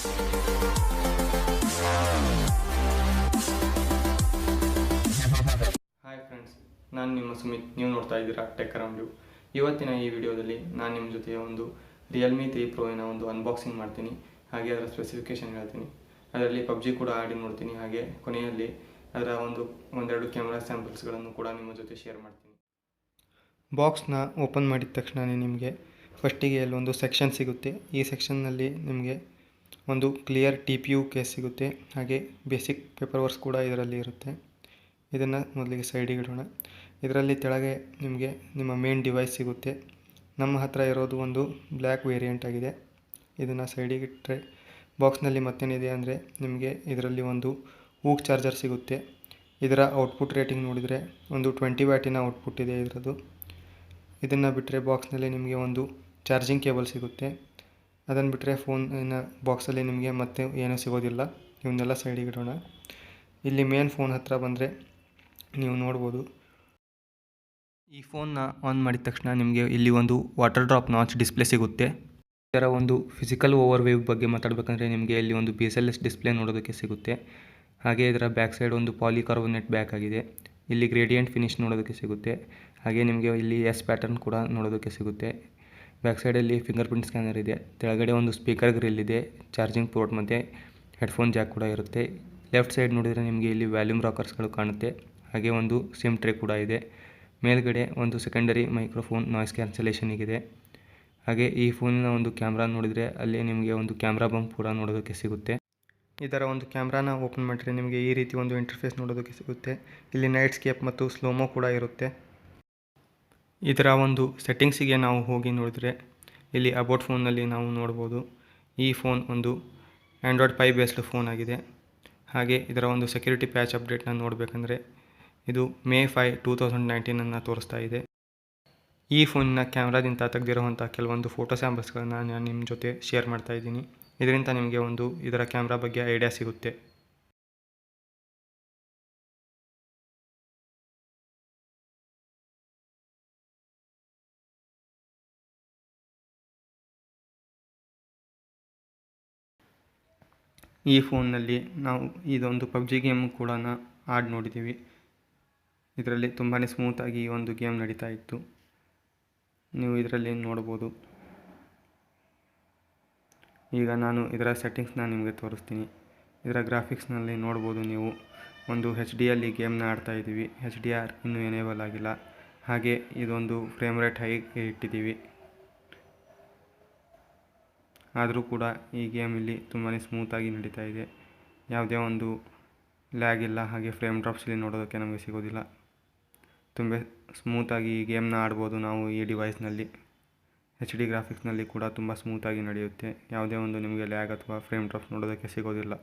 Hi friends, ನಾನು ನಿಮ್ಮ ಸುಮಿತ್. ನೀವು ನೋಡ್ತಾ ಇದ್ದೀರಾ ಟೆಕ್ ಅರೌಂಡ್ ಯು. ಇವತ್ತಿನ ಈ ವಿಡಿಯೋದಲ್ಲಿ ನಾನು ನಿಮ್ಮ ಜೊತೆ ಒಂದು ರಿಯಲ್ಮಿ 3 ಪ್ರೋನ ಒಂದು ಅನ್ಬಾಕ್ಸಿಂಗ್ ಮಾಡ್ತೀನಿ. ಹಾಗೆ ಅದರ ಸ್ಪೆಸಿಫಿಕೇಶನ್ ಹೇಳ್ತೀನಿ. ಅದರಲ್ಲಿ ಪಬ್ಜಿ ಕೂಡ ಆಡಿ ನೋಡ್ತೀನಿ. ಹಾಗೆ ಕೊನೆಯಲ್ಲಿ ಅದರ ಒಂದೆರಡು ಕ್ಯಾಮ್ರಾ ಸ್ಯಾಂಪಲ್ಸ್ಗಳನ್ನು ಕೂಡ ನಿಮ್ಮ ಜೊತೆ ಶೇರ್ ಮಾಡ್ತೀನಿ. ಬಾಕ್ಸ್ನ ಓಪನ್ ಮಾಡಿದ ತಕ್ಷಣ ನಿಮಗೆ ಫಸ್ಟಿಗೆ ಅಲ್ಲೊಂದು ಸೆಕ್ಷನ್ ಸಿಗುತ್ತೆ. ಈ ಸೆಕ್ಷನ್ನಲ್ಲಿ ನಿಮಗೆ ಒಂದು ಕ್ಲಿಯರ್ TPU ಕೇಸ್ ಸಿಗುತ್ತೆ. ಹಾಗೆ ಬೇಸಿಕ್ ಪೇಪರ್ ವರ್ಕ್ಸ್ ಕೂಡ ಇದರಲ್ಲಿ ಇರುತ್ತೆ. ಇದನ್ನು ಮೊದಲಿಗೆ ಸೈಡಿಗೆ ಇಡೋಣ. ಇದರಲ್ಲಿ ಕೆಳಗೆ ನಿಮಗೆ ನಿಮ್ಮ ಮೇನ್ ಡಿವೈಸ್ ಸಿಗುತ್ತೆ. ನಮ್ಮ ಹತ್ರ ಇರೋದು ಒಂದು ಬ್ಲ್ಯಾಕ್ ವೇರಿಯಂಟ್ ಆಗಿದೆ. ಇದನ್ನು ಸೈಡಿಗೆ ಇಟ್ಟರೆ ಬಾಕ್ಸ್ನಲ್ಲಿ ಮತ್ತೇನಿದೆ ಅಂದರೆ ನಿಮಗೆ ಇದರಲ್ಲಿ ಒಂದು ಊಕ್ ಚಾರ್ಜರ್ ಸಿಗುತ್ತೆ. ಇದರ ಔಟ್ಪುಟ್ ರೇಟಿಂಗ್ ನೋಡಿದರೆ ಒಂದು 20 ವ್ಯಾಟಿನ ಔಟ್ಪುಟ್ ಇದೆ ಇದರದ್ದು. ಇದನ್ನು ಬಿಟ್ಟರೆ ಬಾಕ್ಸ್ನಲ್ಲಿ ನಿಮಗೆ ಒಂದು ಚಾರ್ಜಿಂಗ್ ಕೇಬಲ್ ಸಿಗುತ್ತೆ. ಅದನ್ನು ಬಿಟ್ಟರೆ ಫೋನಿನ ಬಾಕ್ಸಲ್ಲಿ ನಿಮಗೆ ಮತ್ತೆ ಏನೂ ಸಿಗೋದಿಲ್ಲ. ಇವನ್ನೆಲ್ಲ ಸೈಡಿಗೆ ಇಡೋಣ. ಇಲ್ಲಿ ಮೇನ್ ಫೋನ್ ಹತ್ರ ಬಂದರೆ ನೀವು ನೋಡ್ಬೋದು, ಈ ಫೋನ್ನ ಆನ್ ಮಾಡಿದ ತಕ್ಷಣ ನಿಮಗೆ ಇಲ್ಲಿ ಒಂದು ವಾಟರ್ ಡ್ರಾಪ್ ನಾಚ್ ಡಿಸ್ಪ್ಲೇ ಸಿಗುತ್ತೆ. ಇದರ ಒಂದು ಫಿಸಿಕಲ್ ಓವರ್ವ್ಯೂ ಬಗ್ಗೆ ಮಾತಾಡಬೇಕಂದ್ರೆ ನಿಮಗೆ ಇಲ್ಲಿ ಒಂದು BSLS ಡಿಸ್ಪ್ಲೇ ನೋಡೋದಕ್ಕೆ ಸಿಗುತ್ತೆ. ಹಾಗೆ ಇದರ ಬ್ಯಾಕ್ ಸೈಡ್ ಒಂದು ಪಾಲಿಕಾರ್ಬೊನೇಟ್ ಬ್ಯಾಕ್ ಆಗಿದೆ. ಇಲ್ಲಿ ಗ್ರೇಡಿಯಂಟ್ ಫಿನಿಶ್ ನೋಡೋದಕ್ಕೆ ಸಿಗುತ್ತೆ. ಹಾಗೆ ನಿಮಗೆ ಇಲ್ಲಿ ಪ್ಯಾಟರ್ನ್ ಕೂಡ ನೋಡೋದಕ್ಕೆ ಸಿಗುತ್ತೆ. ಬ್ಯಾಕ್ ಸೈಡಲ್ಲಿ ಫಿಂಗರ್ ಪ್ರಿಂಟ್ ಸ್ಕ್ಯಾನರ್ ಇದೆ. ಕೆಳಗಡೆ ಒಂದು ಸ್ಪೀಕರ್ ಗ್ರಿಲ್ ಇದೆ, ಚಾರ್ಜಿಂಗ್ ಪೋರ್ಟ್ ಮತ್ತು ಹೆಡ್ಫೋನ್ ಜಾಕ್ ಕೂಡ ಇರುತ್ತೆ. ಲೆಫ್ಟ್ ಸೈಡ್ ನೋಡಿದರೆ ನಿಮಗೆ ಇಲ್ಲಿ ವ್ಯಾಲ್ಯೂಮ್ ರಾಕರ್ಸ್ಗಳು ಕಾಣುತ್ತೆ. ಹಾಗೆ ಒಂದು ಸಿಮ್ ಟ್ರೇ ಕೂಡ ಇದೆ. ಮೇಲ್ಗಡೆ ಒಂದು ಸೆಕೆಂಡರಿ ಮೈಕ್ರೋಫೋನ್ ನಾಯ್ಸ್ ಕ್ಯಾನ್ಸಲೇಷನಿಗಿದೆ. ಹಾಗೆ ಈ ಫೋನಿನ ಒಂದು ಕ್ಯಾಮ್ರಾ ನೋಡಿದರೆ ಅಲ್ಲಿ ನಿಮಗೆ ಒಂದು ಕ್ಯಾಮ್ರಾ ಬಂಪ್ ಕೂಡ ನೋಡೋದಕ್ಕೆ ಸಿಗುತ್ತೆ. ಇದರ ಒಂದು ಕ್ಯಾಮ್ರಾನ ಓಪನ್ ಮಾಡಿದರೆ ನಿಮಗೆ ಈ ರೀತಿ ಒಂದು ಇಂಟರ್ಫೇಸ್ ನೋಡೋದಕ್ಕೆ ಸಿಗುತ್ತೆ. ಇಲ್ಲಿ ನೈಟ್ ಸ್ಕೇಪ್ ಮತ್ತು ಸ್ಲೋಮೋ ಕೂಡ ಇರುತ್ತೆ. ಇದರ ಒಂದು ಸೆಟ್ಟಿಂಗ್ಸಿಗೆ ನಾವು ಹೋಗಿ ನೋಡಿದರೆ ಇಲ್ಲಿ ಅಬೌಟ್ ಫೋನ್ನಲ್ಲಿ ನಾವು ನೋಡ್ಬೋದು, ಈ ಫೋನ್ ಒಂದು ಆ್ಯಂಡ್ರಾಯ್ಡ್ 5 ಬೇಸ್ಡ್ ಫೋನ್ ಆಗಿದೆ. ಹಾಗೆ ಇದರ ಒಂದು ಸೆಕ್ಯೂರಿಟಿ ಪ್ಯಾಚ್ ಅಪ್ಡೇಟ್ನ ನೋಡಬೇಕಂದ್ರೆ ಇದು May 5, 2019 ತೋರಿಸ್ತಾ ಇದೆ. ಈ ಫೋನಿನ ಕ್ಯಾಮ್ರಾದಿಂದ ತೆಗೆದಿರುವಂಥ ಕೆಲವೊಂದು ಫೋಟೋ ಸ್ಯಾಂಪಲ್ಸ್ಗಳನ್ನು ನಾನು ನಿಮ್ಮ ಜೊತೆ ಶೇರ್ ಮಾಡ್ತಾ ಇದ್ದೀನಿ. ಇದರಿಂದ ನಿಮಗೆ ಒಂದು ಇದರ ಕ್ಯಾಮ್ರಾ ಬಗ್ಗೆ ಐಡಿಯಾ ಸಿಗುತ್ತೆ. ಈ ಫೋನ್ನಲ್ಲಿ ನಾವು ಇದೊಂದು ಪಬ್ಜಿ ಗೇಮ್ ಕೂಡ ಆಡಿ ನೋಡಿದ್ದೀವಿ. ಇದರಲ್ಲಿ ತುಂಬಾ ಸ್ಮೂತಾಗಿ ಒಂದು ಗೇಮ್ ನಡೀತಾ ಇತ್ತು. ನೀವು ಇದರಲ್ಲಿ ನೋಡ್ಬೋದು. ಈಗ ನಾನು ಇದರ ಸೆಟ್ಟಿಂಗ್ಸ್ನ ನಿಮಗೆ ತೋರಿಸ್ತೀನಿ. ಇದರ ಗ್ರಾಫಿಕ್ಸ್ನಲ್ಲಿ ನೋಡ್ಬೋದು ನೀವು ಒಂದು HDಯಲ್ಲಿ ಗೇಮ್ನ ಆಡ್ತಾ ಇದ್ದೀವಿ. HDR ಇನ್ನೂ ಎನೇಬಲ್ ಆಗಿಲ್ಲ. ಹಾಗೆ ಇದೊಂದು ಫ್ರೇಮ್ ರೇಟ್ ಹೈ ಇಟ್ಟಿದ್ದೀವಿ. ಆದರೂ ಕೂಡ ಈ ಗೇಮ್ ಇಲ್ಲಿ ತುಂಬಾ ಸ್ಮೂತಾಗಿ ನಡೀತಾ ಇದೆ. ಯಾವುದೇ ಒಂದು ಲ್ಯಾಗ್ ಇಲ್ಲ. ಹಾಗೆ ಫ್ರೇಮ್ ಡ್ರಾಪ್ಸ್ ಇಲ್ಲಿ ನೋಡೋದಕ್ಕೆ ನಮಗೆ ಸಿಗೋದಿಲ್ಲ. ತುಂಬ ಸ್ಮೂತಾಗಿ ಈ ಗೇಮ್ನ ಆಡ್ಬೋದು ನಾವು ಈ ಡಿವೈಸ್ನಲ್ಲಿ. HD ಗ್ರಾಫಿಕ್ಸ್ನಲ್ಲಿ ಕೂಡ ತುಂಬ ಸ್ಮೂತಾಗಿ ನಡೆಯುತ್ತೆ. ಯಾವುದೇ ಒಂದು ನಿಮಗೆ ಲ್ಯಾಗ್ ಅಥವಾ ಫ್ರೇಮ್ ಡ್ರಾಪ್ಸ್ ನೋಡೋದಕ್ಕೆ ಸಿಗೋದಿಲ್ಲ.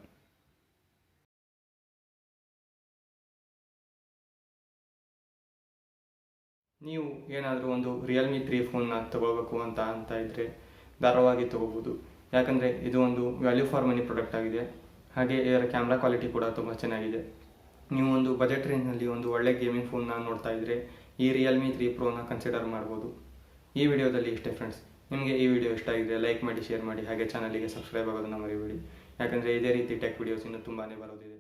ನೀವು ಏನಾದರೂ ಒಂದು Realme 3 ಫೋನ್ನ ತಗೋಬೇಕು ಅಂತ ಇದ್ದರೆ ಧಾರಾಳವಾಗಿ ತಗೋಬೋದು. ಯಾಕಂದರೆ ಇದು ಒಂದು ವ್ಯಾಲ್ಯೂ ಫಾರ್ ಮನಿ ಪ್ರಾಡಕ್ಟ್ ಆಗಿದೆ. ಹಾಗೆ ಇದರ ಕ್ಯಾಮ್ರಾ ಕ್ವಾಲಿಟಿ ಕೂಡ ತುಂಬ ಚೆನ್ನಾಗಿದೆ. ನೀವು ಒಂದು ಬಜೆಟ್ ರೇಂಜ್ನಲ್ಲಿ ಒಂದು ಒಳ್ಳೆ ಗೇಮಿಂಗ್ ಫೋನ್ನ ನೋಡ್ತಾ ಇದ್ದರೆ ಈ Realme 3 ಪ್ರೋನ ಕನ್ಸಿಡರ್ ಮಾಡ್ಬೋದು. ಈ ವಿಡಿಯೋದಲ್ಲಿ ಇಷ್ಟೇ ಫ್ರೆಂಡ್ಸ್. ನಿಮಗೆ ಈ ವಿಡಿಯೋ ಇಷ್ಟ ಆಗಿದ್ರೆ ಲೈಕ್ ಮಾಡಿ, ಶೇರ್ ಮಾಡಿ. ಹಾಗೆ ಚಾನಲಿಗೆ ಸಬ್ಸ್ಕ್ರೈಬ್ ಆಗೋದನ್ನು ಮರಿಬೇಡಿ. ಯಾಕಂದರೆ ಇದೇ ರೀತಿ ಟೆಕ್ ವಿಡಿಯೋಸ್ ಇನ್ನೂ ತುಂಬಾ ಬರೋದಿದೆ.